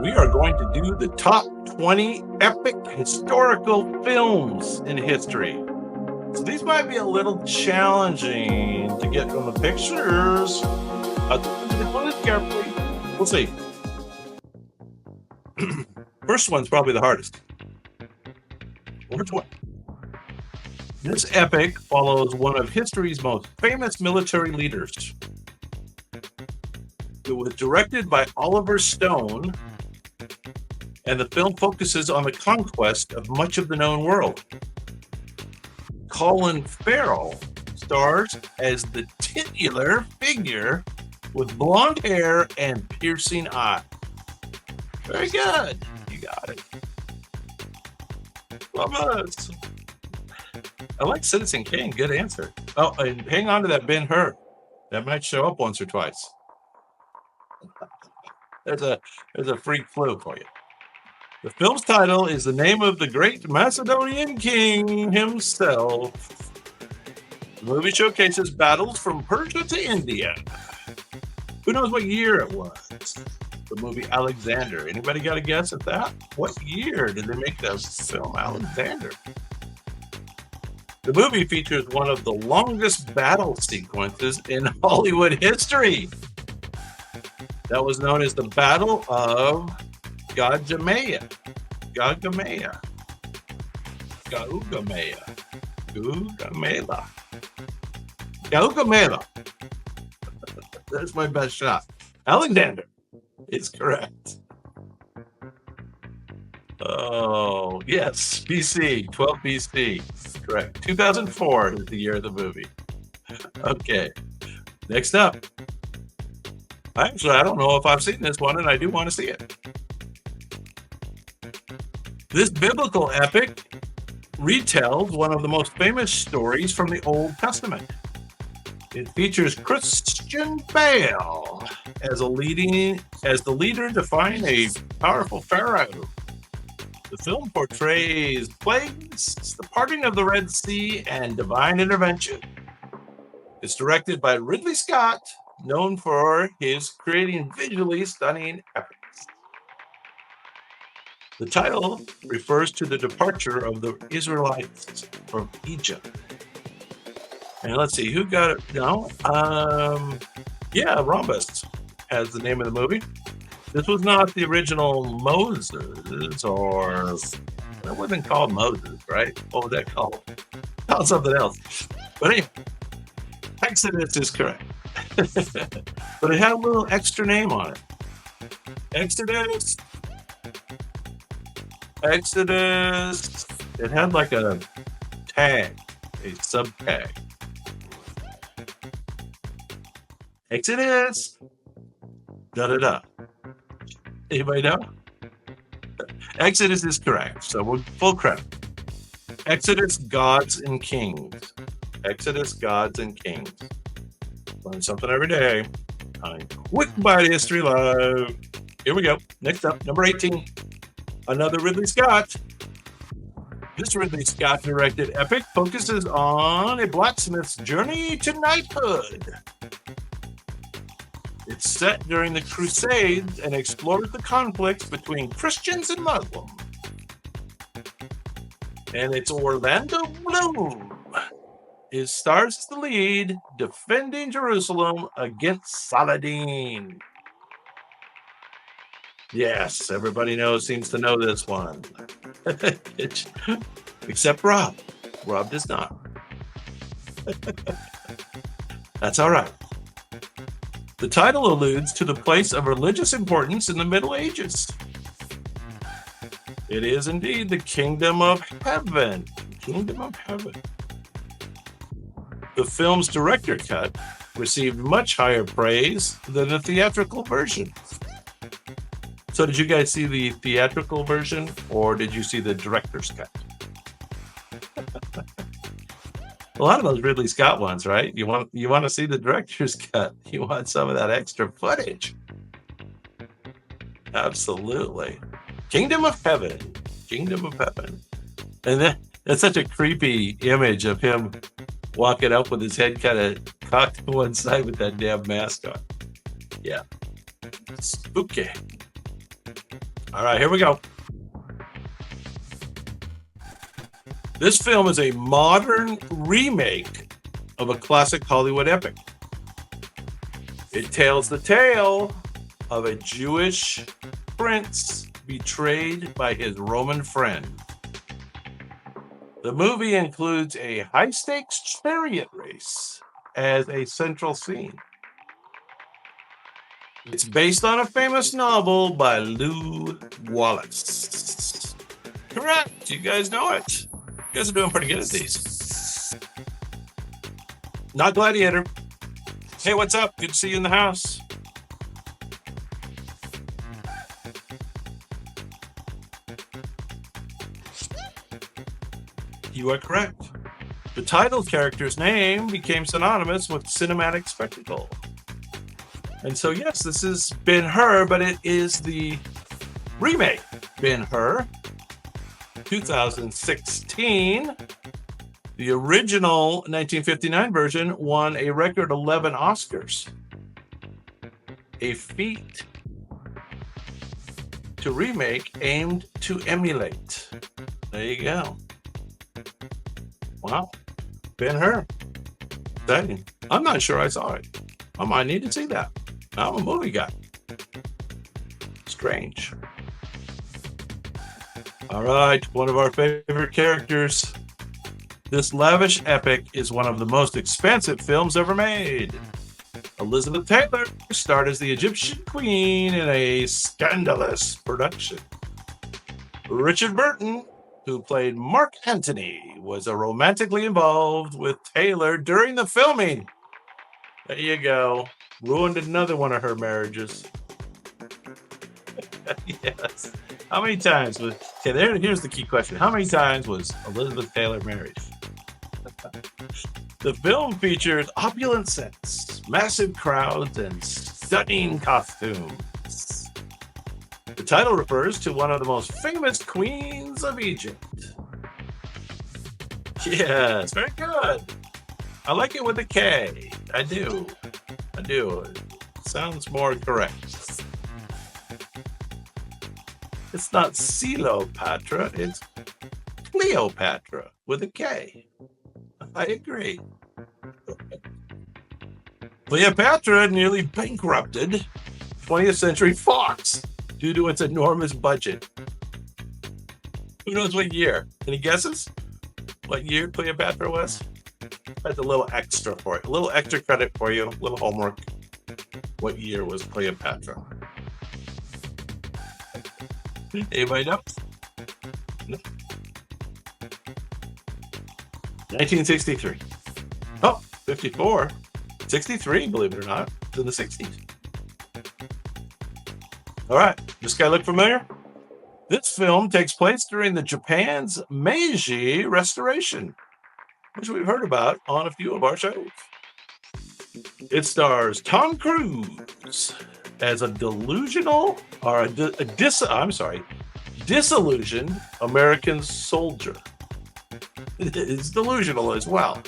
we are going to do the top 20 epic historical films in history. So these might be a little challenging to get from the pictures. Carefully. We'll see. First one's probably the hardest. Number 20. This epic follows one of history's most famous military leaders. It was directed by Oliver Stone, and the film focuses on the conquest of much of the known world. Colin Farrell stars as the titular figure with blonde hair and piercing eyes. Very good. You got it. Love us. I like Citizen Kane. Good answer. Oh, and hang on to that Ben-Hur. That might show up once or twice. There's a freak clue for you. The film's title is the name of the great Macedonian king himself. The movie showcases battles from Persia to India. Who knows what year it was? The movie Alexander. Anybody got a guess at that? What year did they make that film, Alexander? The movie features one of the longest battle sequences in Hollywood history. That was known as the Battle of Gaugamela. That's my best shot. Alexander is correct. Oh, yes. BC, 12 BC. Correct. 2004 is the year of the movie. Okay. Next up. Actually, I don't know if I've seen this one, and I do want to see it. This biblical epic retells one of the most famous stories from the Old Testament. It features Christian Bale as the leader defying a powerful pharaoh. The film portrays plagues, the parting of the Red Sea, and divine intervention. It's directed by Ridley Scott, known for his creating visually stunning epics. The title refers to the departure of the Israelites from Egypt. And let's see, who got it? No? Yeah, Rhombus has the name of the movie. This was not the original Moses, or it wasn't called Moses, right? What was that called? Called something else. But anyway, Exodus is correct. But it had a little extra name on it. Exodus. It had like a tag, a sub tag. Exodus. Da da da. Anybody know? Exodus is correct. So we're full credit. Exodus, Gods and Kings. Exodus, Gods and Kings. Learn something every day. Quick Bite History Live. Here we go. Next up, number 18. Another Ridley Scott. This Ridley Scott directed epic focuses on a blacksmith's journey to knighthood. It's set during the Crusades and explores the conflicts between Christians and Muslims. And it's Orlando Bloom. It stars as the lead, defending Jerusalem against Saladin. Yes, everybody seems to know this one. Except Rob. Rob does not. That's all right. The title alludes to the place of religious importance in the Middle Ages. It is indeed the Kingdom of Heaven. Kingdom of Heaven. The film's director cut received much higher praise than the theatrical version. So did you guys see the theatrical version, or did you see the director's cut? A lot of those Ridley Scott ones, right? You want to see the director's cut. You want some of that extra footage. Absolutely. Kingdom of Heaven. Kingdom of Heaven. And that's such a creepy image of him walking up with his head kind of cocked to one side with that damn mask on. Yeah. Spooky. All right, here we go. This film is a modern remake of a classic Hollywood epic. It tells the tale of a Jewish prince betrayed by his Roman friend. The movie includes a high-stakes chariot race as a central scene. It's based on a famous novel by Lew Wallace. Correct. You guys know it. You guys are doing pretty good at these. Not Gladiator. Hey, what's up? Good to see you in the house. You are correct. The title character's name became synonymous with cinematic spectacle. And so, yes, this is Ben-Hur, but it is the remake Ben-Hur, 2016. The original 1959 version won a record 11 Oscars. A feat to remake aimed to emulate. There you go. Wow. Ben-Hur. Exciting. I'm not sure I saw it. I might need to see that. I'm a movie guy. Strange. All right, one of our favorite characters. This lavish epic is one of the most expensive films ever made. Elizabeth Taylor starred as the Egyptian queen in a scandalous production. Richard Burton, who played Mark Antony, was romantically involved with Taylor during the filming. There you go. Ruined another one of her marriages. Yes. How many times was... Okay, here's the key question. How many times was Elizabeth Taylor married? The film features opulent sets, massive crowds, and stunning costumes. The title refers to one of the most famous queens of Egypt. Yes, very good. I like it with a K. I do. It sounds more correct. It's not Cleopatra, it's Cleopatra with a K. I agree. Cleopatra nearly bankrupted 20th Century Fox due to its enormous budget. Who knows what year? Any guesses? What year Cleopatra was? That's a little extra for it. A little extra credit for you. A little homework. What year was Cleopatra? Anybody know? No. 1963. Oh, 54. 63, believe it or not. It's in the 60s. All right. This guy look familiar? This film takes place during the Japan's Meiji Restoration, which we've heard about on a few of our shows. It stars Tom Cruise as a disillusioned American soldier. It's delusional as well.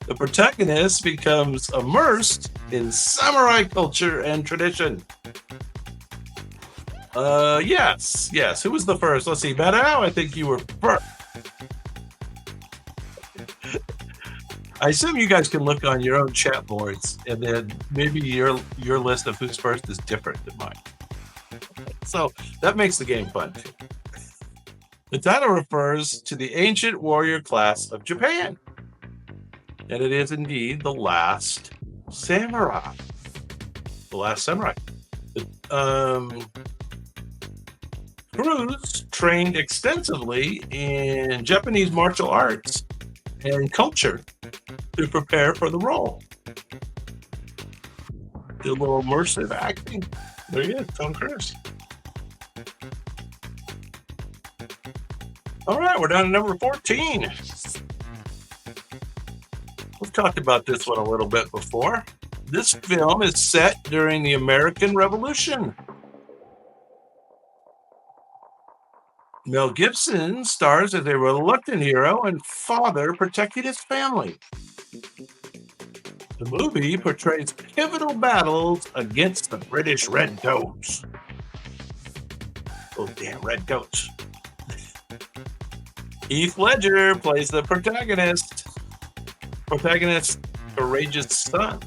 The protagonist becomes immersed in samurai culture and tradition. Yes. Who was the first? Let's see. Madao, I think you were first. I assume you guys can look on your own chat boards, and then maybe your list of who's first is different than mine. So that makes the game fun too. The title refers to the ancient warrior class of Japan, and it is indeed the last samurai. The last samurai. Cruise trained extensively in Japanese martial arts and culture to prepare for the role. Did a little immersive acting. There he is, Tom Cruise. All right, we're down to number 14. We've talked about this one a little bit before. This film is set during the American Revolution. Mel Gibson stars as a reluctant hero and father protecting his family. The movie portrays pivotal battles against the British Red Coats. Those damn red coats. Heath Ledger plays the protagonist's courageous son.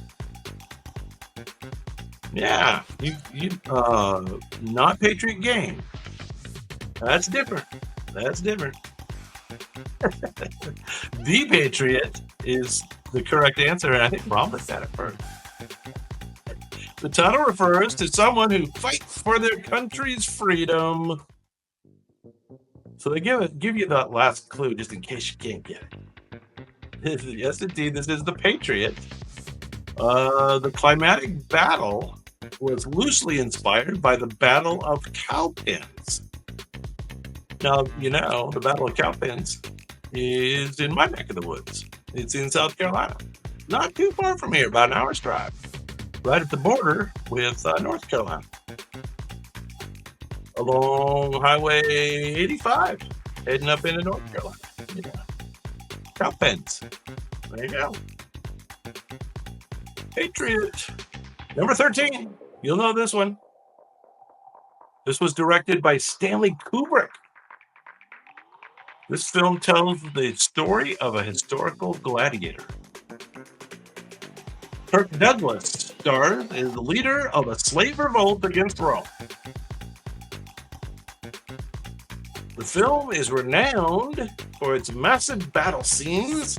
Yeah, you not Patriot Game. That's different. The Patriot is the correct answer, and I think Ron was at it first. The title refers to someone who fights for their country's freedom. So they give you that last clue just in case you can't get it. Yes, indeed, this is the Patriot. The climatic battle was loosely inspired by the Battle of Cowpens. Now, the Battle of Cowpens is in my neck of the woods. It's in South Carolina. Not too far from here, about an hour's drive. Right at the border with North Carolina. Along Highway 85, heading up into North Carolina. Yeah. Cowpens. There you go. Patriot. Number 13. You'll know this one. This was directed by Stanley Kubrick. This film tells the story of a historical gladiator. Kirk Douglas stars as the leader of a slave revolt against Rome. The film is renowned for its massive battle scenes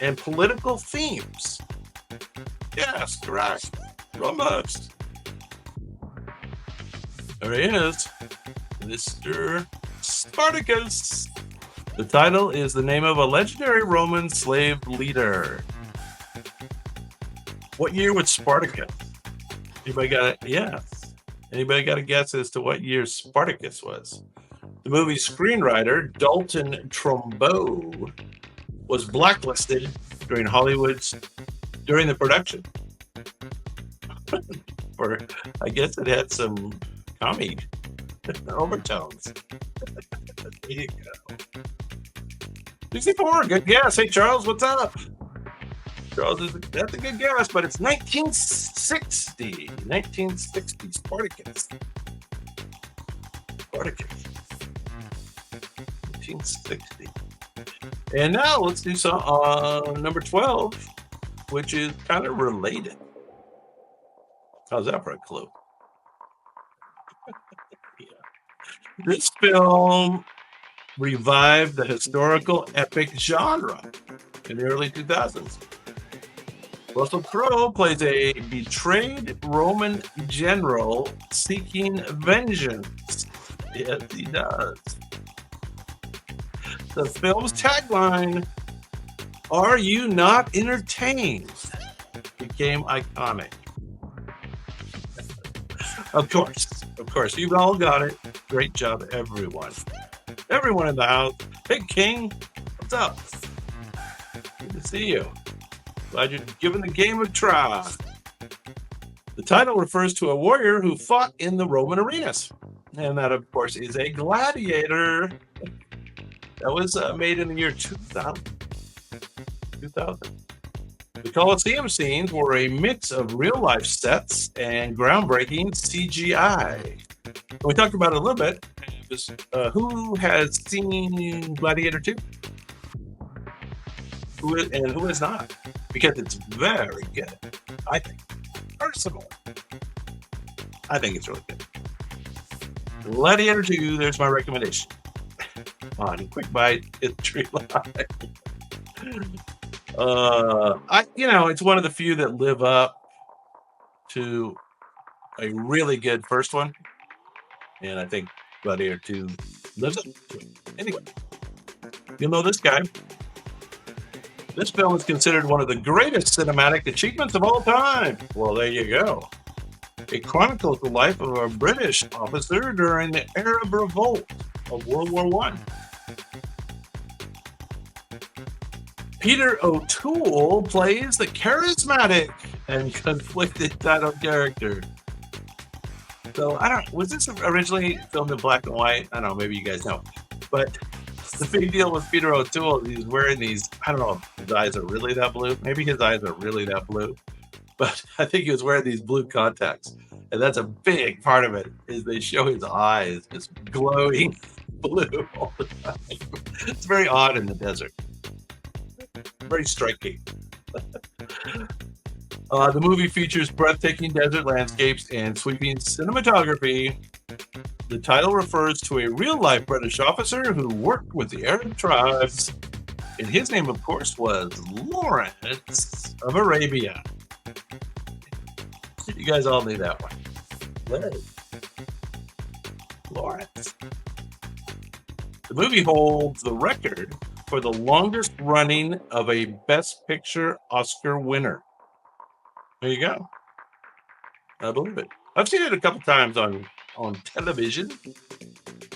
and political themes. Yes, correct. Almost. There he is, Mr. Spartacus. The title is the name of a legendary Roman slave leader. What year was Spartacus? Anybody got it? Yes. Anybody got a guess as to what year Spartacus was? The movie's screenwriter, Dalton Trumbo, was blacklisted during the production. Or I guess it had some comic overtones. There you go. 64, good guess. Hey, Charles, what's up? Charles, that's a good guess, but it's 1960. 1960, Spartacus. 1960. And now let's do some number 12, which is kind of related. How's that for a clue? Yeah. This film revived the historical epic genre in the early 2000s. Russell Crowe plays a betrayed Roman general seeking vengeance. Yes, he does. The film's tagline, "Are you not entertained?" became iconic. Of course, you've all got it. Great job, everyone. Everyone in the house. Hey, King, what's up? Good to see you. Glad you're giving the game a try. The title refers to a warrior who fought in the Roman arenas. And that, of course, is a gladiator. That was made in the year 2000. The Colosseum scenes were a mix of real-life sets and groundbreaking CGI. We talked about it a little bit. Who has seen Gladiator 2? Who has not? Because it's very good, I think. Personally, I think it's really good. Gladiator 2, there's my recommendation. On Quick Bite History Live. It's one of the few that live up to a really good first one. And I think Gladiator 2 lives up to it. Anyway, you'll know this guy. This film is considered one of the greatest cinematic achievements of all time. Well, there you go. It chronicles the life of a British officer during the Arab Revolt of World War I. Peter O'Toole plays the charismatic and conflicted title character. So, was this originally filmed in black and white? I don't know, maybe you guys know. But the big deal with Peter O'Toole, he's wearing these, I don't know if his eyes are really that blue. Maybe his eyes are really that blue. But I think he was wearing these blue contacts. And that's a big part of it, is they show his eyes just glowing blue all the time. It's very odd in the desert. Very striking. The movie features breathtaking desert landscapes and sweeping cinematography. The title refers to a real-life British officer who worked with the Arab tribes, and his name, of course, was Lawrence of Arabia. You guys all knew that one. Lawrence. The movie holds the record for the longest running of a Best Picture Oscar winner. There you go. I believe it. I've seen it a couple times on television,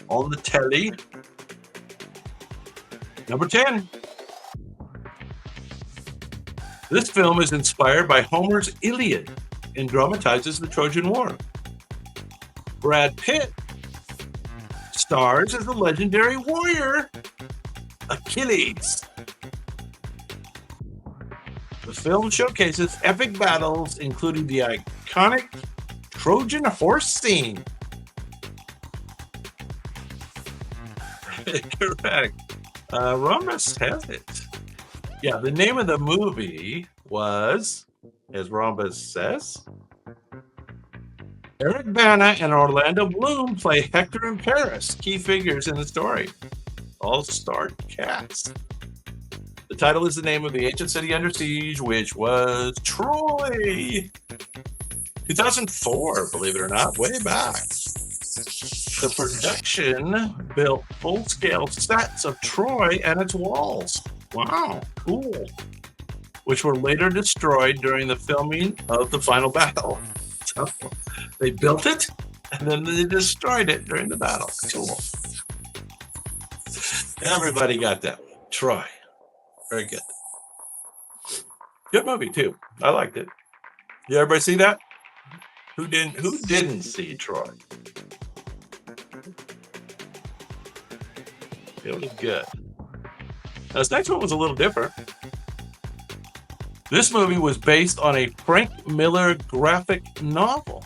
on the telly. Number 10. This film is inspired by Homer's Iliad and dramatizes the Trojan War. Brad Pitt stars as the legendary warrior Achilles. The film showcases epic battles, including the iconic Trojan horse scene. Correct. Rhombus has it. Yeah, the name of the movie was, as Rhombus says, Eric Bana and Orlando Bloom play Hector and Paris, key figures in the story. All-star cast. The title is the name of the ancient city under siege, which was Troy. 2004, believe it or not, way back. The production built full-scale sets of Troy and its walls. Wow, cool. Which were later destroyed during the filming of the final battle. So they built it, and then they destroyed it during the battle. Cool. Everybody got that one. Troy. Very good. Good movie, too. I liked it. Did everybody see that? Who didn't see Troy? It was good. Now, this next one was a little different. This movie was based on a Frank Miller graphic novel.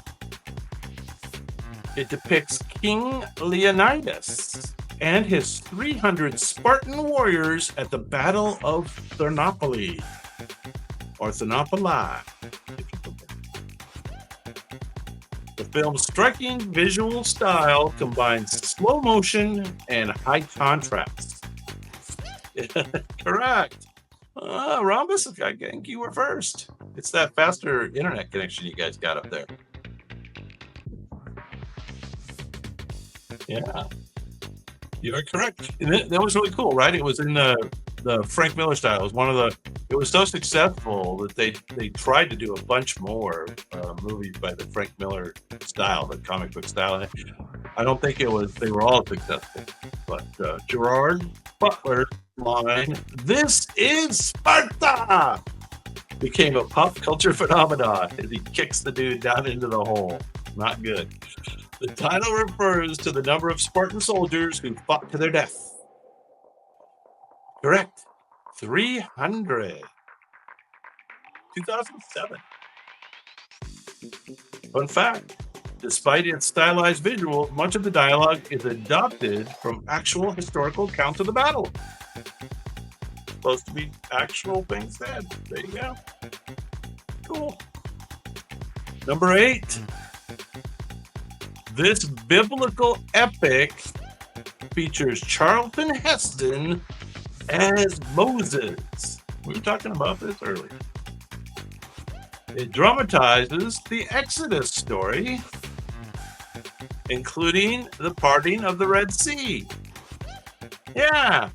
It depicts King Leonidas and his 300 Spartan warriors at the Battle of Thermopylae, or Thermopylae. The film's striking visual style combines slow motion and high contrast. Correct. Rhombus, I think you were first. It's that faster internet connection you guys got up there. Yeah. You are correct. And that was really cool, right? It was in the Frank Miller style. It was so successful that they tried to do a bunch more movies by the Frank Miller style, the comic book style. I don't think they were all successful, but Gerard Butler's line, "This is Sparta," became a pop culture phenomenon as he kicks the dude down into the hole. Not good. The title refers to the number of Spartan soldiers who fought to their death. Correct. 300. 2007. Fun fact, despite its stylized visuals, much of the dialogue is adopted from actual historical accounts of the battle. Supposed to be actual things said. There you go. Cool. Number 8. This biblical epic features Charlton Heston as Moses. We were talking about this earlier. It dramatizes the Exodus story, including the parting of the Red Sea. Yeah.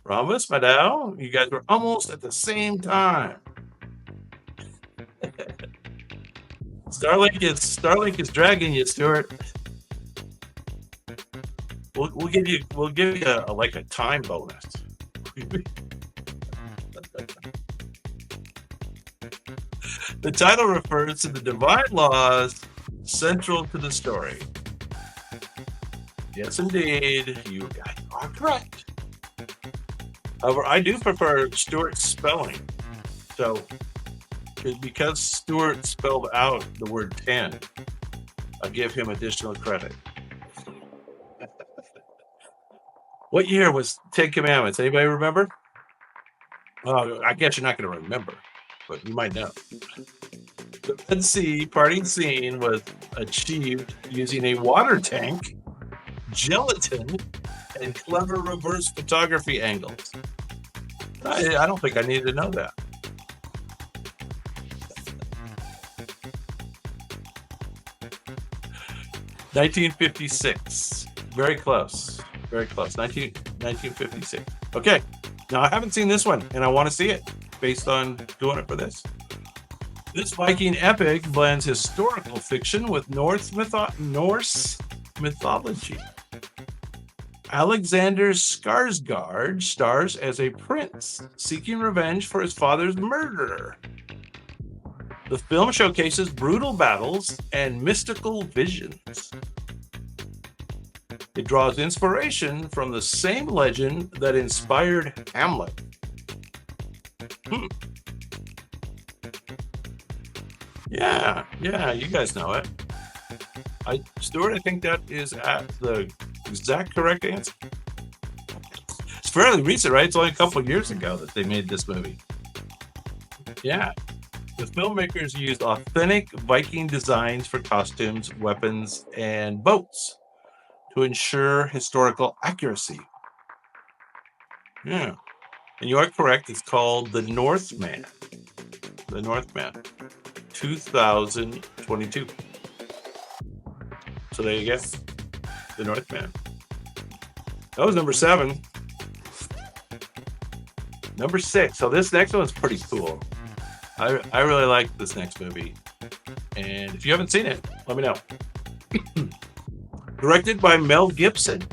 Rhombus, Madao, you guys were almost at the same time. Starlink is dragging you, Stuart. We'll give you a time bonus. The title refers to the divine laws central to the story. Yes, indeed, you guys are correct. However, I do prefer Stuart's spelling. So, because Stuart spelled out the word 10, I'll give him additional credit. What year was Ten Commandments? Anybody remember? Oh, I guess you're not going to remember, but you might know. The Red Sea parting scene was achieved using a water tank, gelatin, and clever reverse photography angles. I don't think I needed to know that. (1956). Very close. Very close. 1956. Okay. Now, I haven't seen this one, and I want to see it based on doing it for this. This Viking epic blends historical fiction with Norse mythology. Alexander Skarsgård stars as a prince seeking revenge for his father's murderer. The film showcases brutal battles and mystical visions. It draws inspiration from the same legend that inspired Hamlet. Yeah, you guys know it. Stuart, I think that is at the exact correct answer. It's fairly recent, right? It's only a couple of years ago that they made this movie. Yeah. The filmmakers used authentic Viking designs for costumes, weapons, and boats to ensure historical accuracy. Yeah. And you are correct. It's called The Northman. The Northman. 2022. So there you go. The Northman. That was number 7. Number 6. So this next one's pretty cool. I really like this next movie. And if you haven't seen it, let me know. Directed by Mel Gibson.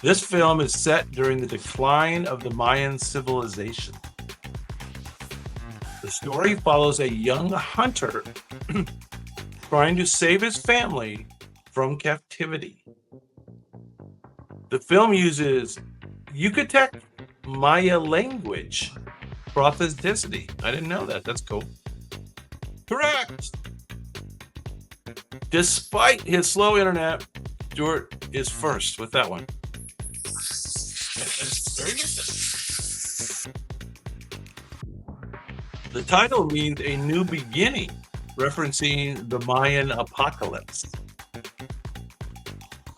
This film is set during the decline of the Mayan civilization. The story follows a young hunter trying to save his family from captivity. The film uses Yucatec Maya language for authenticity. I didn't know that. That's cool. Correct. Despite his slow internet, Stuart is first with that one. Very good. The title means a new beginning, referencing the Mayan apocalypse.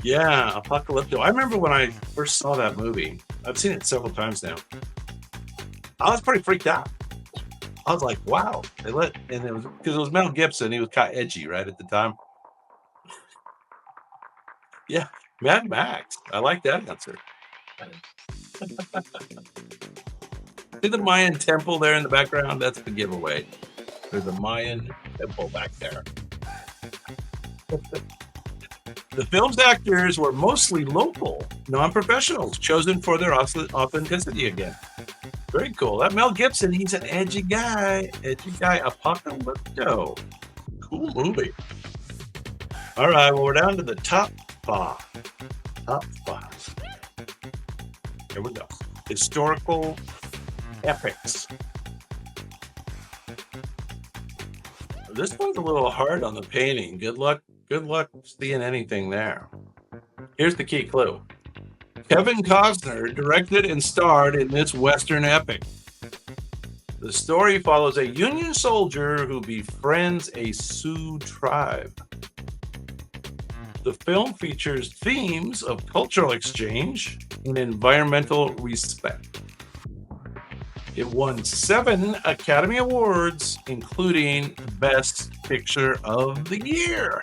Yeah, Apocalypto. I remember when I first saw that movie. I've seen it several times now. I was pretty freaked out. I was like, wow. And it was because it was Mel Gibson. He was kind of edgy, right, at the time. Yeah, Mad Max. I like that answer. See the Mayan temple there in the background? That's the giveaway. There's a Mayan temple back there. The film's actors were mostly local, non-professionals, chosen for their authenticity again. Very cool. That Mel Gibson, he's an edgy guy. Apocalypto. Cool movie. All right, well, we're down to the top 5. Top 5. Here we go. Historical epics. This one's a little hard on the painting. Good luck seeing anything there. Here's the key clue. Kevin Costner directed and starred in this Western epic. The story follows a Union soldier who befriends a Sioux tribe. The film features themes of cultural exchange and environmental respect. It won 7 Academy Awards, including Best Picture of the Year.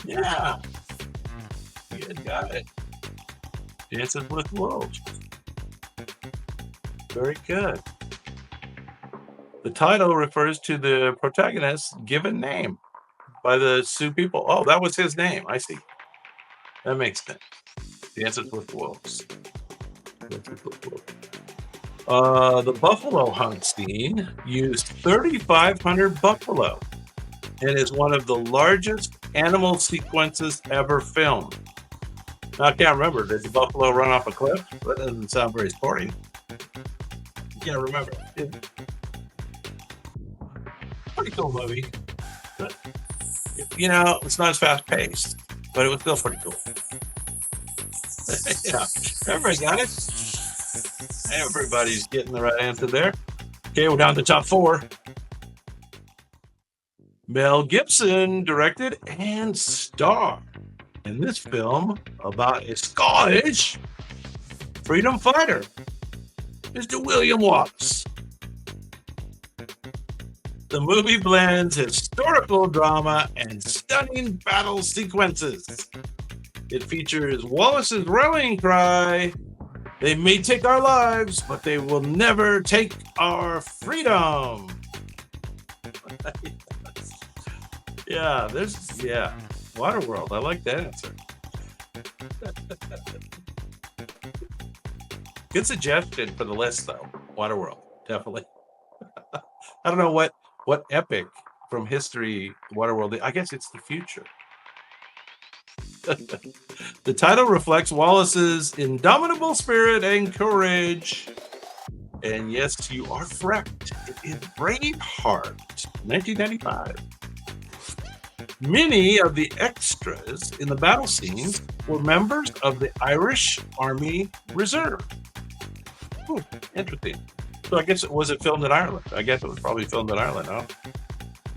Yeah. You got it. Dances with Wolves. Very good. The title refers to the protagonist's given name by the Sioux people. Oh, that was his name. I see. That makes sense. Dances with Wolves. The buffalo hunt scene used 3,500 buffalo and is one of the largest animal sequences ever filmed. Now, I can't remember. Did the buffalo run off a cliff? That doesn't sound very sporty. I can't remember. Pretty cool movie. You know, it's not as fast paced, but it was still pretty cool. Yeah, everybody got it. Everybody's getting the right answer there. Okay, we're down to the top 4. Mel Gibson directed and starred in this film about a Scottish freedom fighter, Mr. William Wallace. The movie blends historical drama and stunning battle sequences. It features Wallace's rallying cry, "They may take our lives, but they will never take our freedom." Yeah, Waterworld. I like that answer. Good suggestion for the list, though. Waterworld, definitely. I don't know what epic from history Waterworld. I guess it's the future. The title reflects Wallace's indomitable spirit and courage. And yes, you are correct. It is Braveheart, 1995. Many of the extras in the battle scenes were members of the Irish Army Reserve. Interesting. So I guess was it filmed in Ireland? I guess it was probably filmed in Ireland, huh?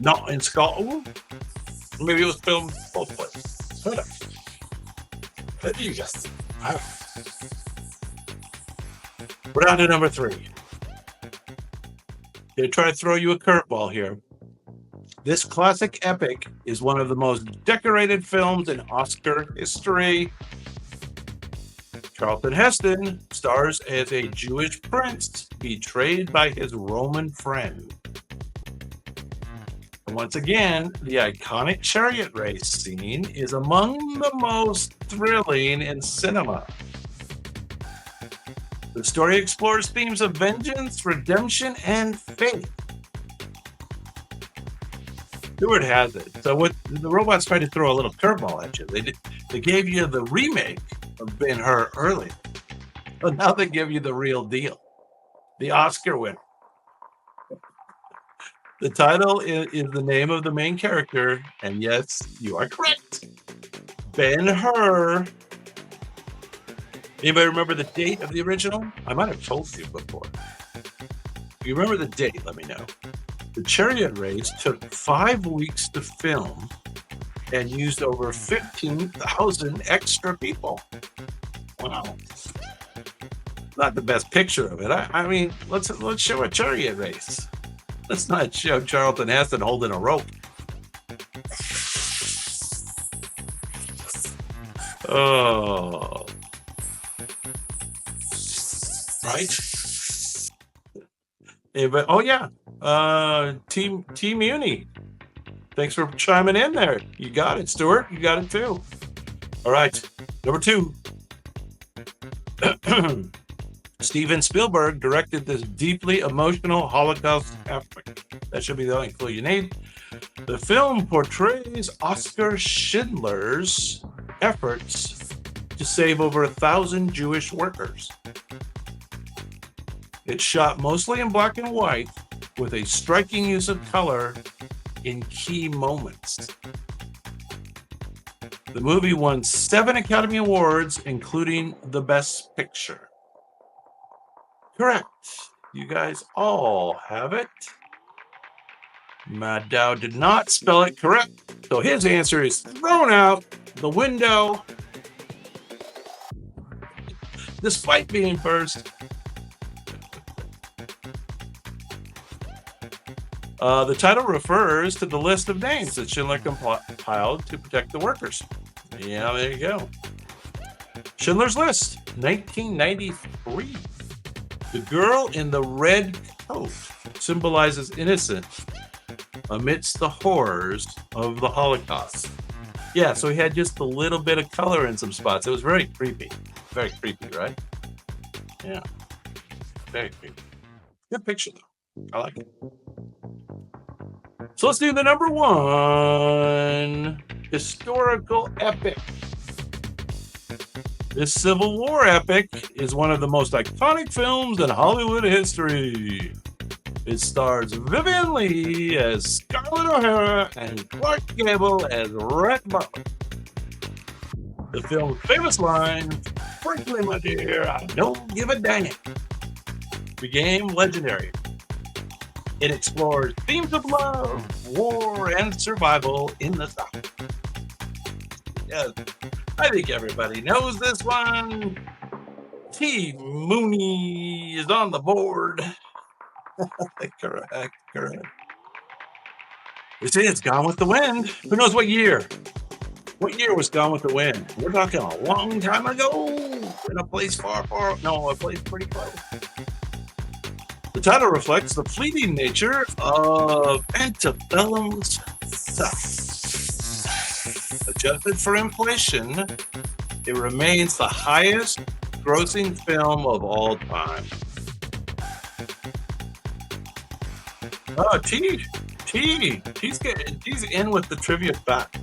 Not in Scotland? Maybe it was filmed both places. Who knows? But you guessed it. Wow. We're down to number 3. Gonna try to throw you a curveball here. This classic epic is one of the most decorated films in Oscar history. Charlton Heston stars as a Jewish prince betrayed by his Roman friend. And once again, the iconic chariot race scene is among the most thrilling in cinema. The story explores themes of vengeance, redemption, and faith. Stewart has it. So what the robots tried to throw a little curveball at you. They gave you the remake of Ben-Hur earlier, but now they give you the real deal, the Oscar winner. The title is the name of the main character, and yes, you are correct. Ben-Hur. Anybody remember the date of the original? I might have told you before. If you remember the date, let me know. The chariot race took 5 weeks to film and used over 15,000 extra people. Wow. Not the best picture of it. I mean, let's show a chariot race. Let's not show Charlton Heston holding a rope. Oh. Right? But, oh, yeah. Team Uni. Thanks for chiming in there. You got it, Stuart. You got it, too. All right. Number 2. Steven Spielberg directed this deeply emotional Holocaust epic. That should be the only clue you need. The film portrays Oskar Schindler's efforts to save over 1,000 Jewish workers. It's shot mostly in black and white with a striking use of color in key moments. The movie won 7 Academy Awards, including the Best Picture. Correct. You guys all have it. Matt Dow did not spell it correct, so his answer is thrown out the window, despite being first. The title refers to the list of names that Schindler compiled to protect the workers. Yeah, there you go. Schindler's List, 1993. The girl in the red coat symbolizes innocence amidst the horrors of the Holocaust. Yeah, so he had just a little bit of color in some spots. It was very creepy. Very creepy, right? Yeah. Very creepy. Good picture, though. I like it. So let's do the number 1 historical epic. This Civil War epic is one of the most iconic films in Hollywood history. It stars Vivian Leigh as Scarlett O'Hara and Clark Gable as Rhett Butler. The film's famous line, "Frankly, my dear, I don't give a dang," became legendary. It explores themes of love, war, and survival in the South. Yes, I think everybody knows this one. T. Mooney is on the board. Correct. You see, it's Gone with the Wind. Who knows what year? What year was Gone with the Wind? We're talking a long time ago. In a place far, a place pretty close. The title reflects the fleeting nature of antebellum South. Adjusted for inflation, it remains the highest grossing film of all time. Oh, T. He's in with the trivia fact.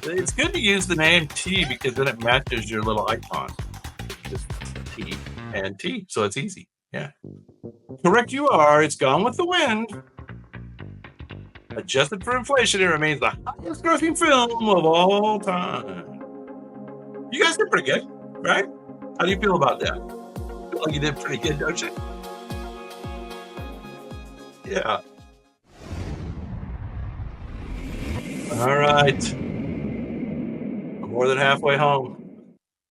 It's good to use the name T because then it matches your little icon. Just T and T, so it's easy. Yeah. Correct you are. It's Gone with the Wind. Adjusted for inflation, it remains the highest grossing film of all time. You guys did pretty good, right? How do you feel about that? Feel like you did pretty good, don't you? Yeah. All right. I'm more than halfway home.